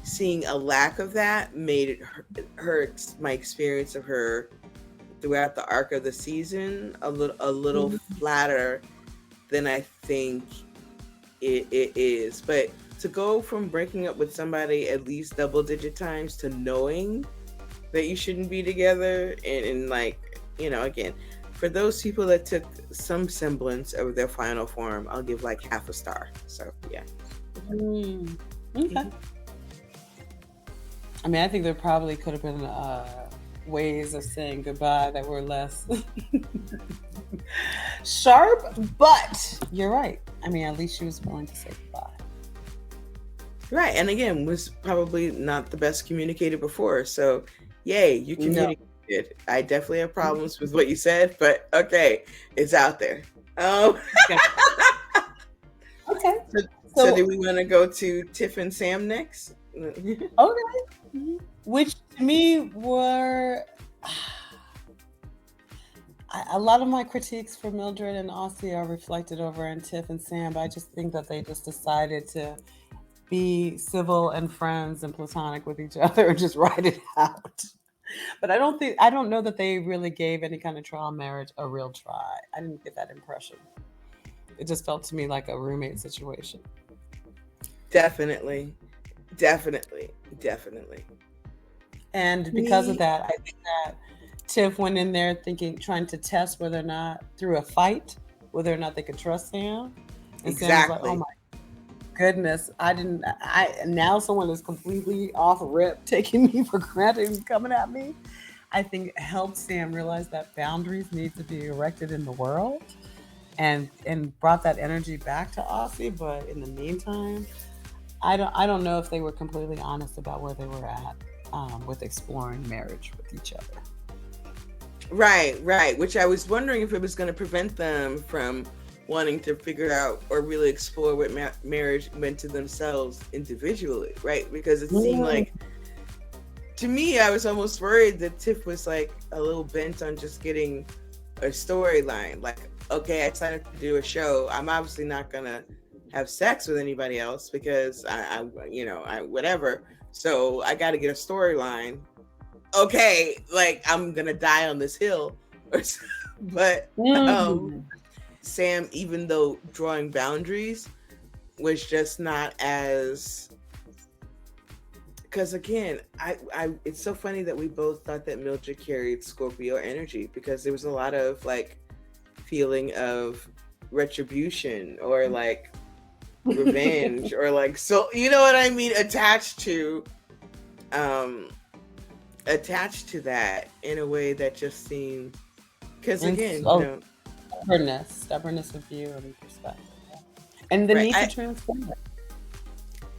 seeing a lack of that made it hurt my experience of her throughout the arc of the season a little flatter than I think it is. But to go from breaking up with somebody at least double digit times to knowing that you shouldn't be together, and like, you know, again, for those people that took some semblance of their final form, I'll give like half a star. So yeah. Okay. I mean, I think there probably could have been ways of saying goodbye that were less sharp, but you're right. I mean, at least she was willing to say goodbye. Right, and again, was probably not the best communicator before. So, yay, you communicated. No. I definitely have problems with what you said, but okay, it's out there. Okay. Okay. So do we want to go to Tiff and Sam next? Okay. Which to me were a lot of my critiques for Mildred and Aussie are reflected over in Tiff and Sam, but I just think that they just decided to be civil and friends and platonic with each other and just ride it out. But I don't know that they really gave any kind of trial marriage a real try. I didn't get that impression. It just felt to me like a roommate situation. Definitely. And because of that, I think that Tiff went in there trying to test whether or not, through a fight, whether or not they could trust Sam. And exactly. Sam was like, oh my goodness, now someone is completely off rip, taking me for granted and coming at me. I think it helped Sam realize that boundaries need to be erected in the world, and brought that energy back to Aussie. But in the meantime, I don't know if they were completely honest about where they were at with exploring marriage with each other. Right. Which I was wondering if it was going to prevent them from wanting to figure out or really explore what marriage meant to themselves individually, right? Because it seemed like, to me, I was almost worried that Tiff was like a little bent on just getting a storyline. Like, okay, I signed up to do a show. I'm obviously not going to have sex with anybody else because I whatever. So I got to get a storyline. Okay, like I'm gonna die on this hill, but Sam, even though drawing boundaries, was just not as. Because again, I it's so funny that we both thought that Mildred carried Scorpio energy, because there was a lot of like feeling of retribution or like revenge or like, so you know what I mean, attached to that in a way that just seemed, because again, stubbornness of view and perspective, and the need to transform it.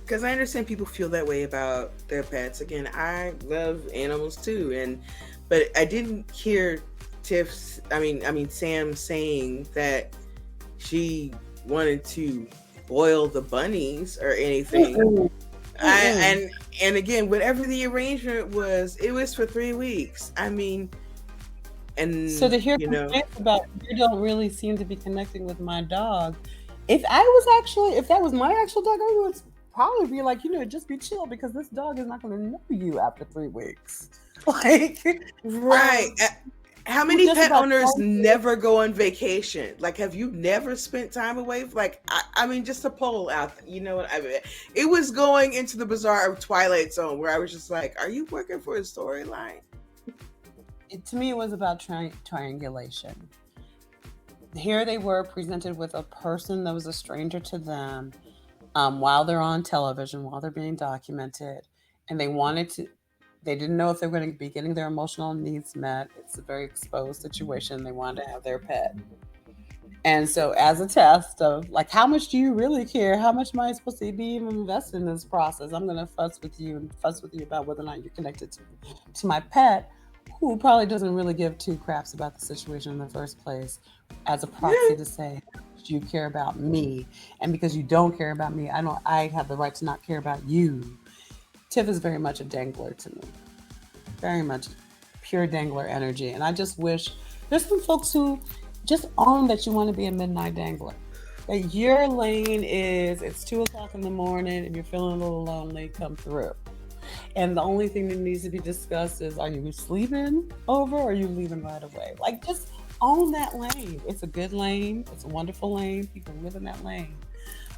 Because I understand people feel that way about their pets. Again, I love animals too, but I didn't hear Sam saying that she wanted to boil the bunnies or anything. And again, whatever the arrangement was, it was for 3 weeks. I mean, and so to hear complaints about you don't really seem to be connecting with my dog. If that was my actual dog, I would probably be like, just be chill, because this dog is not going to know you after 3 weeks. Like, right. How Who many just pet about owners told you never go on vacation? Like, have you never spent time away? Like, I mean, just a poll out. You know what I mean? It was going into the bizarre Twilight Zone where I was just like, "Are you working for a storyline?" to me, it was about triangulation. Here they were presented with a person that was a stranger to them, while they're on television, while they're being documented, and they didn't know if they were going to be getting their emotional needs met. It's a very exposed situation. They wanted to have their pet. And so, as a test of like, how much do you really care? How much am I supposed to be even invested in this process? I'm going to fuss with you and fuss with you about whether or not you're connected to my pet, who probably doesn't really give two craps about the situation in the first place, as a proxy to say, how much do you care about me? And because you don't care about me, I have the right to not care about you. Tiff is very much a dangler to me, very much pure dangler energy. And I just wish there's some folks who just own that you want to be a midnight dangler. That your lane is it's 2 o'clock in the morning and you're feeling a little lonely, come through. And the only thing that needs to be discussed is, are you sleeping over or are you leaving right away? Like, just own that lane. It's a good lane. It's a wonderful lane. People live in that lane.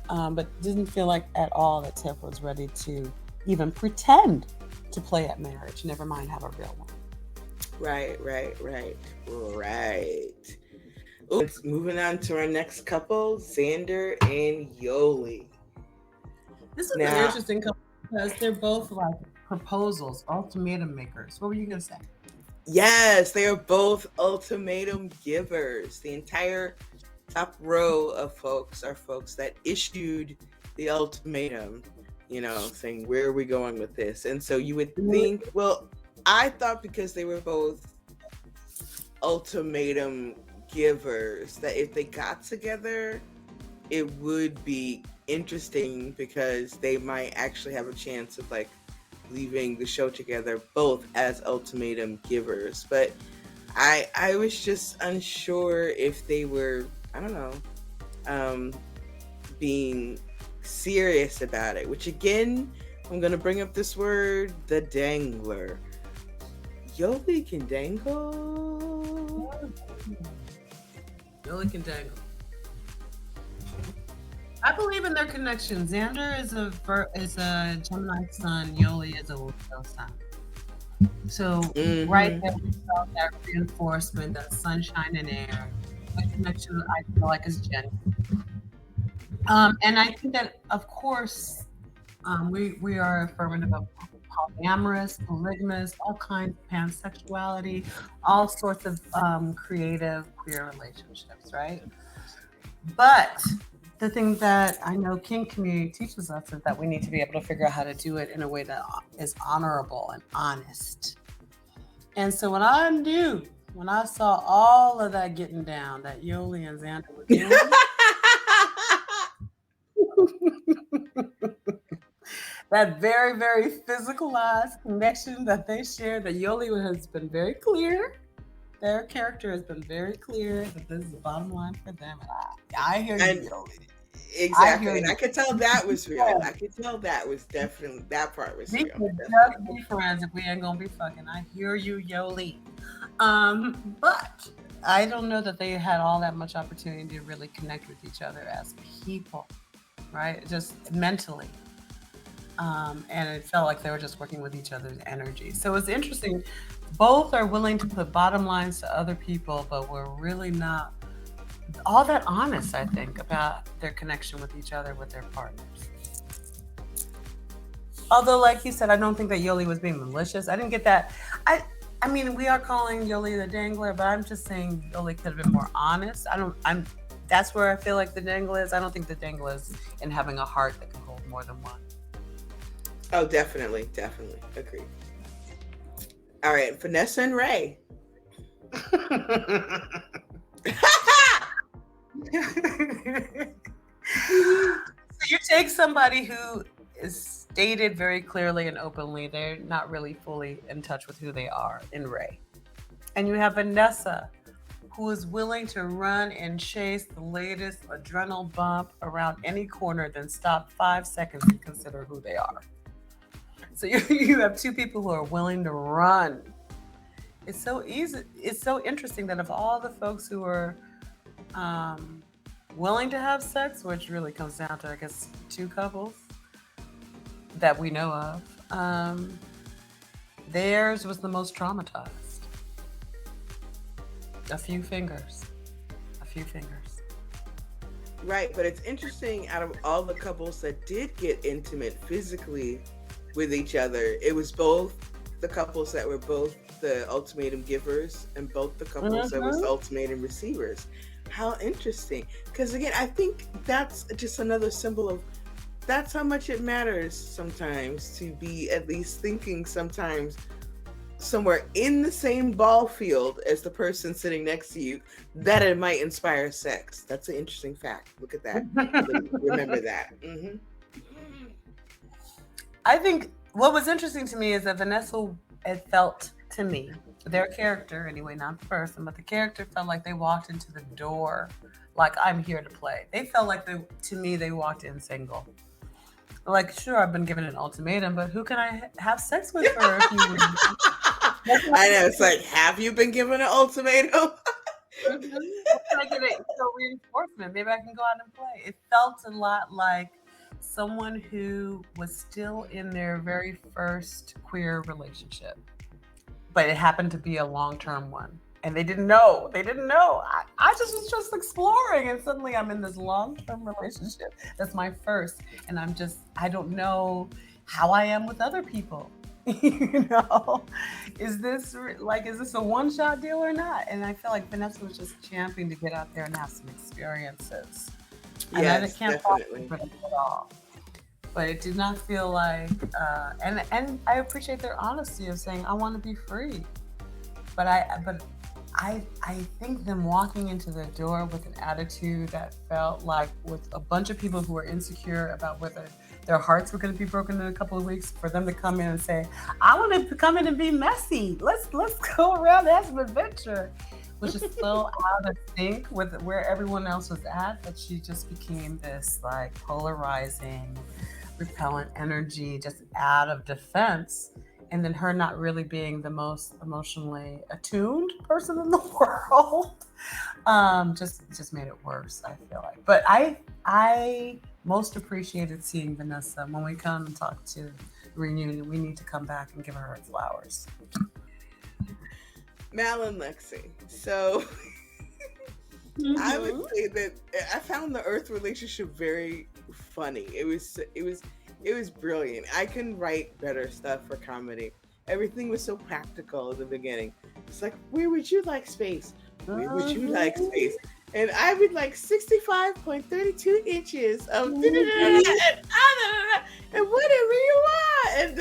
But didn't feel like at all that Tiff was ready to even pretend to play at marriage. Never mind have a real one. Right. Oops, moving on to our next couple, Xander and Yoli. This is an Now, interesting couple because they're both like proposals, ultimatum makers. What were you gonna say? yes, they are both ultimatum givers. The entire top row of folks are folks that issued the ultimatum, saying, where are we going with this? And so you would think, well, I thought because they were both ultimatum givers, that if they got together, it would be interesting because they might actually have a chance of like leaving the show together both as ultimatum givers. But I was just unsure if they were, I don't know, being serious about it, which again, I'm gonna bring up this word, the dangler. Yoli can dangle. Yoli can dangle. I believe in their connection. Xander is a Gemini sun. Yoli is a Leo sun. So right there, we saw that reinforcement, that sunshine and air. The connection I feel like is genuine. And I think that, of course, we are affirmative of polyamorous, polygamous, all kinds of pansexuality, all sorts of creative queer relationships, right? But the thing that I know King community teaches us is that we need to be able to figure out how to do it in a way that is honorable and honest. And so when I saw all of that getting down that Yoli and Xander were doing, that very, very physicalized connection that they share, that Yoli has been very clear. Their character has been very clear that this is the bottom line for them. And I hear you, Yoli. Exactly. And I could tell that was real. I could tell that was definitely, that part was we real. could just be friends if we ain't gonna be fucking. I hear you, Yoli. But I don't know that they had all that much opportunity to really connect with each other as people, right? Just mentally. And it felt like they were just working with each other's energy. So it's interesting. Both are willing to put bottom lines to other people, but we're really not all that honest, I think, about their connection with each other, with their partners. Although, like you said, I don't think that Yoli was being malicious. I didn't get that. I mean, we are calling Yoli the dangler, but I'm just saying Yoli could have been more honest. That's where I feel like the dangle is. I don't think the dangle is in having a heart that can hold more than one. Oh, definitely. Agreed. All right, Vanessa and Ray. So you take somebody who is stated very clearly and openly, they're not really fully in touch with who they are in Ray. And you have Vanessa, who is willing to run and chase the latest adrenal bump around any corner, then stop 5 seconds and consider who they are. So you have two people who are willing to run It's so easy. It's so interesting that of all the folks who were um, willing to have sex, which really comes down to, I guess, two couples that we know of, theirs was the most traumatized. A few fingers. A few fingers. Right, but it's interesting, out of all the couples that did get intimate physically with each other, it was both the couples that were both the ultimatum givers and both the couples that was the ultimatum receivers. How interesting. Because again, I think that's just another symbol of that's how much it matters sometimes to be at least thinking sometimes somewhere in the same ball field as the person sitting next to you, that it might inspire sex. That's an interesting fact. Look at that. Remember that. Mm-hmm. I think what was interesting to me is that Vanessa, it felt to me, their character anyway, not the person, but the character felt like they walked into the door like, I'm here to play. They felt like to me, they walked in single. Like, sure, I've been given an ultimatum, but who can I have sex with for a few weeks? I know, it's like, have you been given an ultimatum? Can I get a reinforcement? Maybe I can go out and play. It felt a lot like someone who was still in their very first queer relationship, but it happened to be a long-term one. And they didn't know. I just was just exploring, and suddenly I'm in this long-term relationship. That's my first, and I don't know how I am with other people. Is this a one-shot deal or not? And I feel like Vanessa was just champing to get out there and have some experiences. And yes, I can't definitely. for them at all. But it did not feel like, and I appreciate their honesty of saying I want to be free. But I think them walking into the door with an attitude that felt like, with a bunch of people who were insecure about whether their hearts were going to be broken in a couple of weeks, for them to come in and say, I want to come in and be messy. Let's go around and have some adventure. Was just so out of sync with where everyone else was at, that she just became this like polarizing, repellent energy just out of defense. And then her not really being the most emotionally attuned person in the world, just made it worse, I feel like. But I most appreciated seeing Vanessa. When we come and talk to reunion, we need to come back and give her flowers. Mal and Lexi. So I would say that I found the Earth relationship very funny. It was brilliant. I can write better stuff for comedy. Everything was so practical at the beginning. It's like, where would you like space? Where would you like space? And I would like 65.32 inches of and whatever you want. And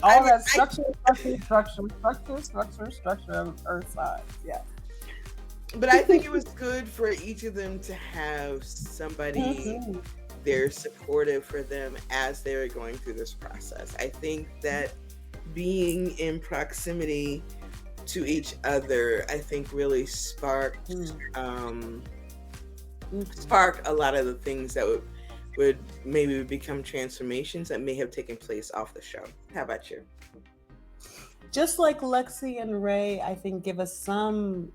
all that structure of Earth side. Yeah. But I think it was good for each of them to have somebody there supportive for them as they were going through this process. I think that being in proximity to each other, I think really sparked a lot of the things that would maybe become transformations that may have taken place off the show. How about you? Just like Lexi and Ray, I think give us some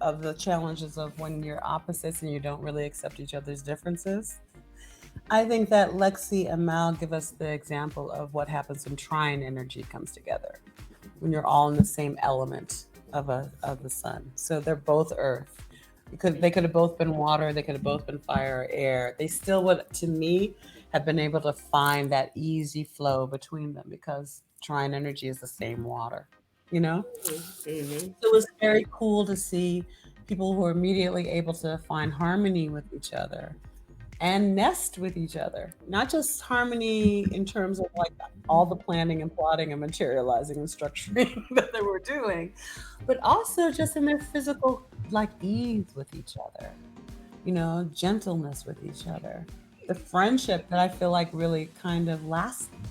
of the challenges of when you're opposites and you don't really accept each other's differences. I think that Lexi and Mal give us the example of what happens when trine energy comes together, when you're all in the same element of the sun. So they're both earth. They could have both been water, they could have both been fire or air. They still would, to me, have been able to find that easy flow between them, because trine energy is the same water, you know? Mm-hmm. It was very cool to see people who are immediately able to find harmony with each other and nest with each other. Not just harmony in terms of like all the planning and plotting and materializing and structuring that they were doing, but also just in their physical like ease with each other, you know, gentleness with each other. The friendship that I feel like really kind of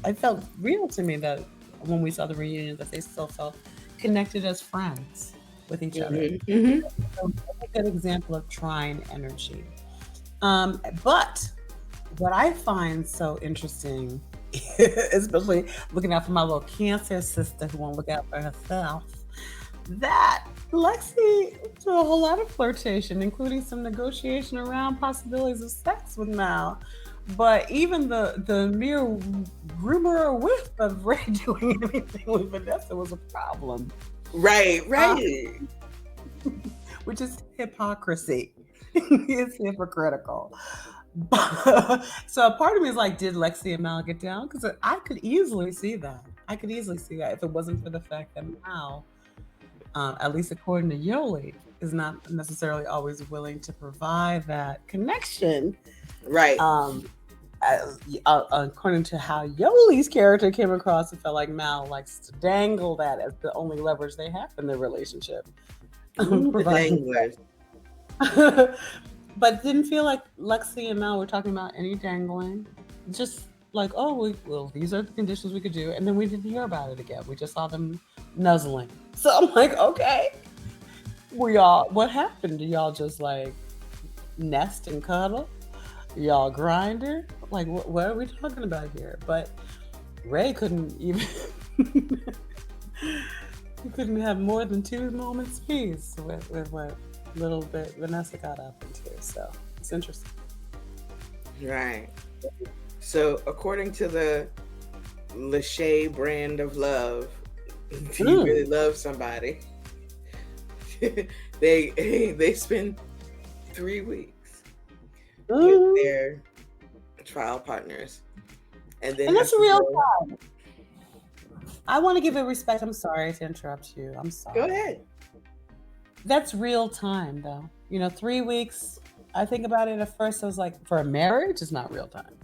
it felt real to me, that when we saw the reunion, that they still felt connected as friends with each other. Mm-hmm. So a good example of trine energy. But what I find so interesting especially looking out for my little Cancer sister who won't look out for herself, that Lexi to a whole lot of flirtation, including some negotiation around possibilities of sex with Mal. But even the mere rumor or whiff of Ray doing anything with Vanessa was a problem. Right. Which is hypocrisy. It's hypocritical. So a part of me is like, did Lexi and Mal get down? Because I could easily see that. If it wasn't for the fact that Mal, at least according to Yoli, is not necessarily always willing to provide that connection. Right. According to how Yoli's character came across, it felt like Mal likes to dangle that as the only leverage they have in their relationship. Danglers. But didn't feel like Lexi and Mal were talking about any dangling. Just like, these are the conditions we could do. And then we didn't hear about it again. We just saw them nuzzling. So I'm like, okay. What happened? Do y'all just like nest and cuddle? Y'all grinder? Like, what are we talking about here? But Ray couldn't even... He couldn't have more than 2 moments peace with what little bit Vanessa got up into. So it's interesting. Right. So according to the Lachey brand of love, do you really love somebody? they spend 3 weeks with their trial partners. And that's real time. I want to give it respect. I'm sorry to interrupt you. I'm sorry. Go ahead. That's real time, though. 3 weeks. I think about it at first. I was like, for a marriage, it's not real time.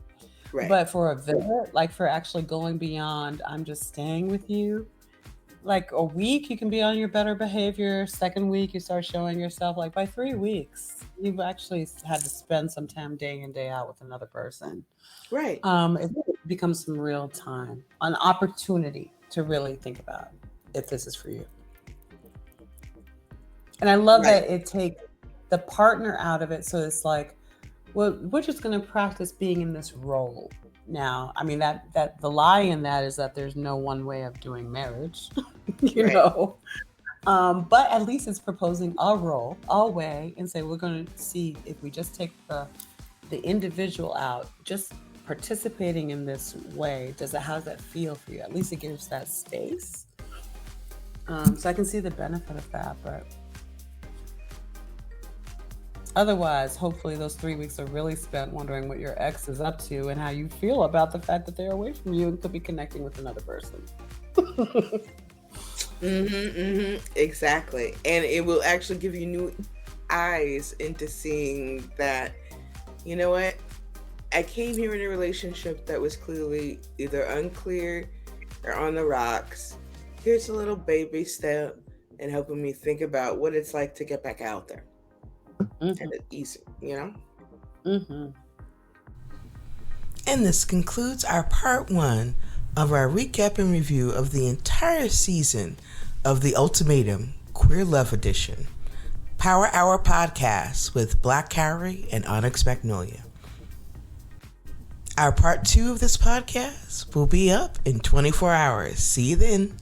Right. But for a visit, like for actually going beyond, I'm just staying with you. Like a week, you can be on your better behavior. Second week, you start showing yourself. Like by 3 weeks, you've actually had to spend some time day in, day out with another person. Right. It becomes some real time, an opportunity to really think about if this is for you. And I love that it takes the partner out of it. So it's like, well, we're just going to practice being in this role now. I mean, that the lie in that is that there's no one way of doing marriage, you know. But at least it's proposing a role, a way, and say we're going to see if we just take the individual out, just participating in this way. How does that feel for you? At least it gives that space. So I can see the benefit of that, but otherwise, hopefully those 3 weeks are really spent wondering what your ex is up to and how you feel about the fact that they're away from you and could be connecting with another person. Exactly. And it will actually give you new eyes into seeing that, you know what? I came here in a relationship that was clearly either unclear or on the rocks. Here's a little baby step in helping me think about what it's like to get back out there. And it's easy, you know? And this concludes our part 1 of our recap and review of the entire season of The Ultimatum Queer Love Edition, Power Hour podcast with blkcowrie and onyxmagnolia. Our part 2 of this podcast will be up in 24 hours. See you then.